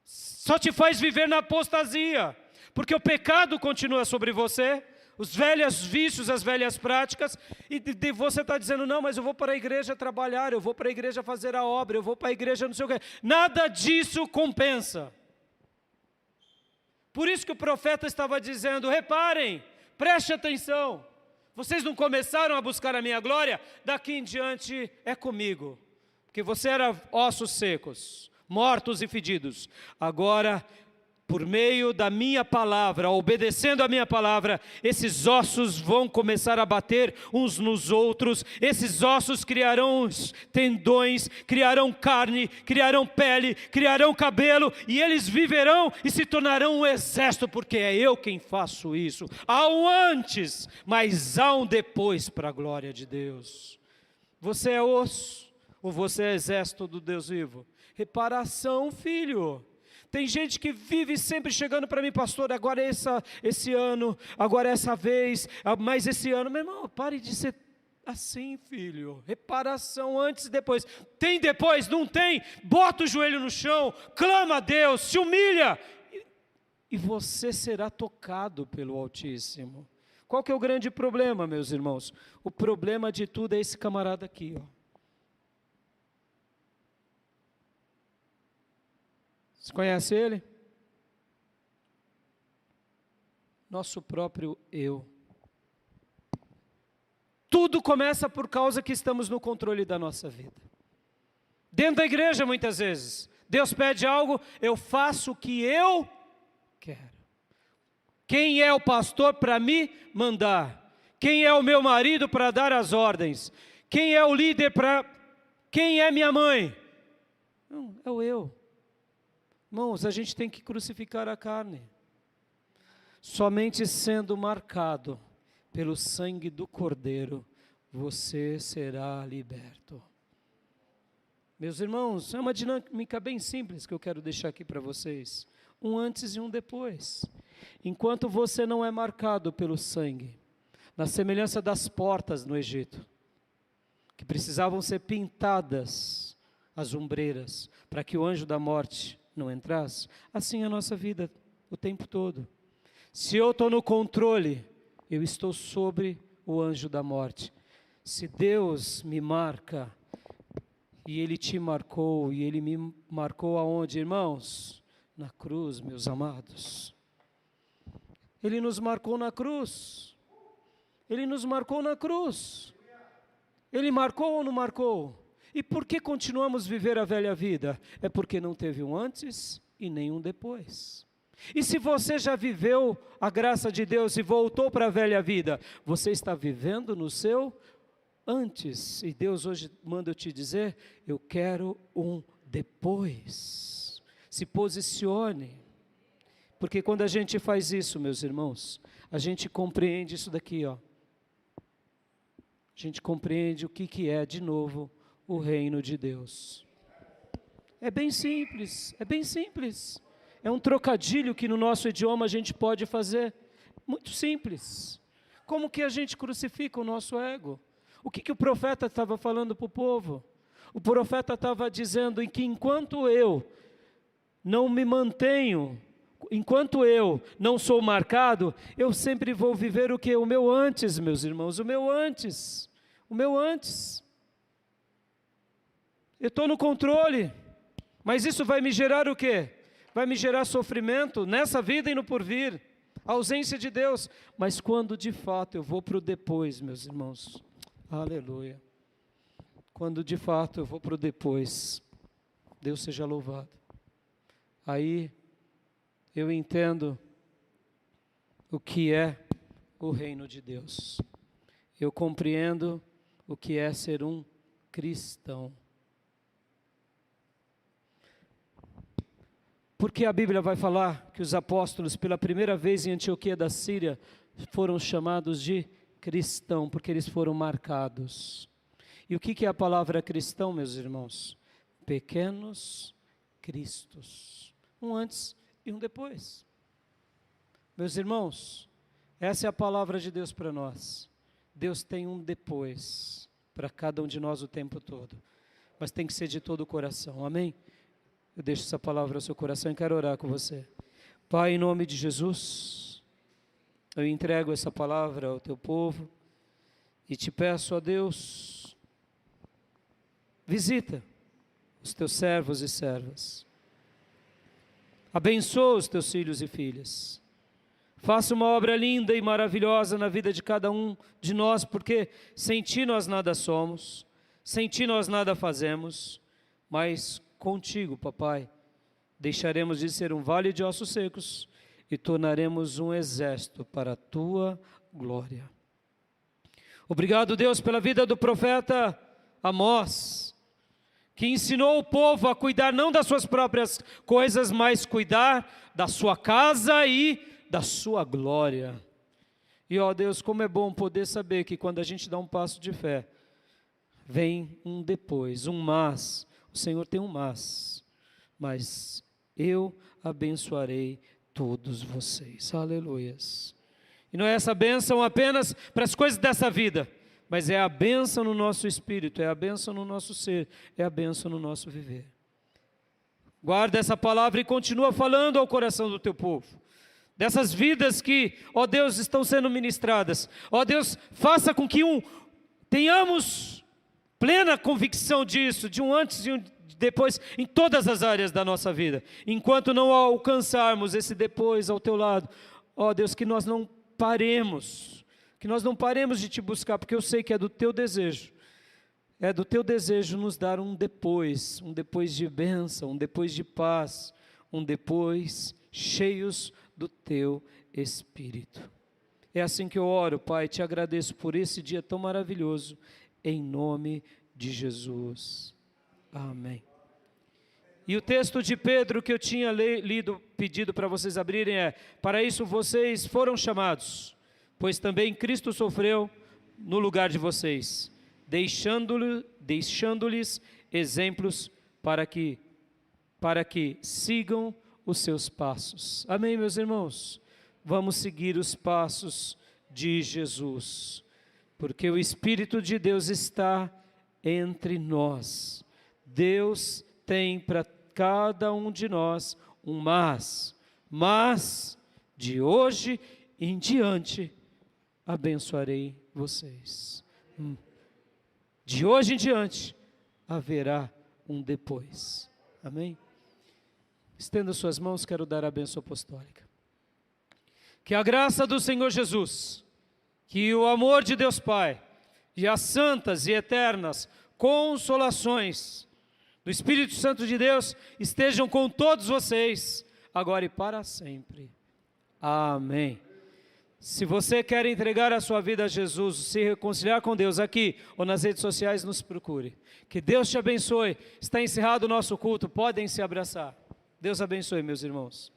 Só te faz viver na apostasia. Porque o pecado continua sobre você, os velhos vícios, as velhas práticas, e você está dizendo, não, mas eu vou para a igreja trabalhar, eu vou para a igreja fazer a obra, eu vou para a igreja não sei o quê. Nada disso compensa. Por isso que o profeta estava dizendo, reparem, preste atenção, vocês não começaram a buscar a minha glória? Daqui em diante é comigo, porque você era ossos secos, mortos e fedidos, agora por meio da minha palavra, obedecendo a minha palavra, esses ossos vão começar a bater uns nos outros, esses ossos criarão tendões, criarão carne, criarão pele, criarão cabelo, e eles viverão e se tornarão um exército, porque é eu quem faço isso. Há um antes, mas há um depois para a glória de Deus. Você é osso, ou você é exército do Deus vivo? Reparação, filho. Tem gente que vive sempre chegando para mim, pastor, agora é esse ano, agora é essa vez, mais esse ano. Meu irmão, pare de ser assim, filho. Reparação antes e depois. Tem depois? Não tem? Bota o joelho no chão, clama a Deus, se humilha. E você será tocado pelo Altíssimo. Qual que é o grande problema, meus irmãos? O problema de tudo é esse camarada aqui, ó. Você conhece ele? Nosso próprio eu. Tudo começa por causa que estamos no controle da nossa vida. Dentro da igreja, muitas vezes, Deus pede algo, eu faço o que eu quero. Quem é o pastor para me mandar? Quem é o meu marido para dar as ordens? Quem é o líder para... Quem é minha mãe? Não, é o eu. Irmãos, a gente tem que crucificar a carne. Somente sendo marcado pelo sangue do Cordeiro, você será liberto. Meus irmãos, é uma dinâmica bem simples que eu quero deixar aqui para vocês. Um antes e um depois. Enquanto você não é marcado pelo sangue, na semelhança das portas no Egito, que precisavam ser pintadas as ombreiras, para que o anjo da morte não entrasse. Assim é a nossa vida o tempo todo. Se eu estou no controle, eu estou sobre o anjo da morte. Se Deus me marca, e Ele te marcou, e Ele me marcou aonde, irmãos? Na cruz, meus amados. Ele nos marcou na cruz. Ele nos marcou na cruz. Ele marcou ou não marcou? E por que continuamos a viver a velha vida? É porque não teve um antes e nem um depois. E se você já viveu a graça de Deus e voltou para a velha vida, você está vivendo no seu antes. E Deus hoje manda eu te dizer, eu quero um depois. Se posicione. Porque quando a gente faz isso, meus irmãos, a gente compreende isso daqui, ó. A gente compreende o que é, de novo, o reino de Deus. É bem simples, é bem simples. É um trocadilho que no nosso idioma a gente pode fazer. Muito simples. Como que a gente crucifica o nosso ego? O que o profeta estava falando para o povo? O profeta estava dizendo que enquanto eu não me mantenho, enquanto eu não sou marcado, eu sempre vou viver o que? O meu antes, meus irmãos, o meu antes. O meu antes. Eu estou no controle, mas isso vai me gerar o quê? Vai me gerar sofrimento nessa vida e no porvir, a ausência de Deus. Mas quando de fato eu vou para o depois, meus irmãos, aleluia. Quando de fato eu vou para o depois, Deus seja louvado. Aí eu entendo o que é o reino de Deus. Eu compreendo o que é ser um cristão. Porque a Bíblia vai falar que os apóstolos, pela primeira vez em Antioquia da Síria, foram chamados de cristão, porque eles foram marcados. E o que é a palavra cristão, meus irmãos? Pequenos cristos. Um antes e um depois. Meus irmãos, essa é a palavra de Deus para nós. Deus tem um depois para cada um de nós o tempo todo. Mas tem que ser de todo o coração, amém? Eu deixo essa palavra ao seu coração e quero orar com você. Pai, em nome de Jesus, eu entrego essa palavra ao teu povo e te peço, ó Deus, visita os teus servos e servas. Abençoa os teus filhos e filhas. Faça uma obra linda e maravilhosa na vida de cada um de nós, porque sem ti nós nada somos, sem ti nós nada fazemos, mas contigo, papai, deixaremos de ser um vale de ossos secos e tornaremos um exército para a tua glória. Obrigado, Deus, pela vida do profeta Amós, que ensinou o povo a cuidar não das suas próprias coisas, mas cuidar da sua casa e da sua glória. E ó Deus, como é bom poder saber que quando a gente dá um passo de fé, vem um depois, um mas. O Senhor tem um mas eu abençoarei todos vocês. Aleluias. E não é essa bênção apenas para as coisas dessa vida, mas é a bênção no nosso espírito, é a bênção no nosso ser, é a bênção no nosso viver. Guarda essa palavra e continua falando ao coração do teu povo. Dessas vidas que, ó Deus, estão sendo ministradas. Ó Deus, faça com que tenhamos plena convicção disso, de um antes e um depois, em todas as áreas da nossa vida. Enquanto não alcançarmos esse depois ao teu lado, ó Deus, que nós não paremos de te buscar, porque eu sei que é do teu desejo. É do teu desejo nos dar um depois de bênção, um depois de paz, um depois cheios do teu Espírito. É assim que eu oro, Pai, te agradeço por esse dia tão maravilhoso, em nome de Jesus. Amém. E o texto de Pedro que eu tinha lido, pedido para vocês abrirem é: para isso vocês foram chamados, pois também Cristo sofreu no lugar de vocês, deixando-lhes exemplos para que sigam os seus passos. Amém, meus irmãos? Vamos seguir os passos de Jesus, porque o Espírito de Deus está entre nós. Deus tem para cada um de nós um mas de hoje em diante abençoarei vocês. De hoje em diante haverá um depois. Amém? Estenda suas mãos, quero dar a bênção apostólica. Que a graça do Senhor Jesus, que o amor de Deus Pai e as santas e eternas consolações do Espírito Santo de Deus estejam com todos vocês, agora e para sempre. Amém. Se você quer entregar a sua vida a Jesus, se reconciliar com Deus aqui ou nas redes sociais, nos procure. Que Deus te abençoe. Está encerrado o nosso culto, podem se abraçar. Deus abençoe, meus irmãos.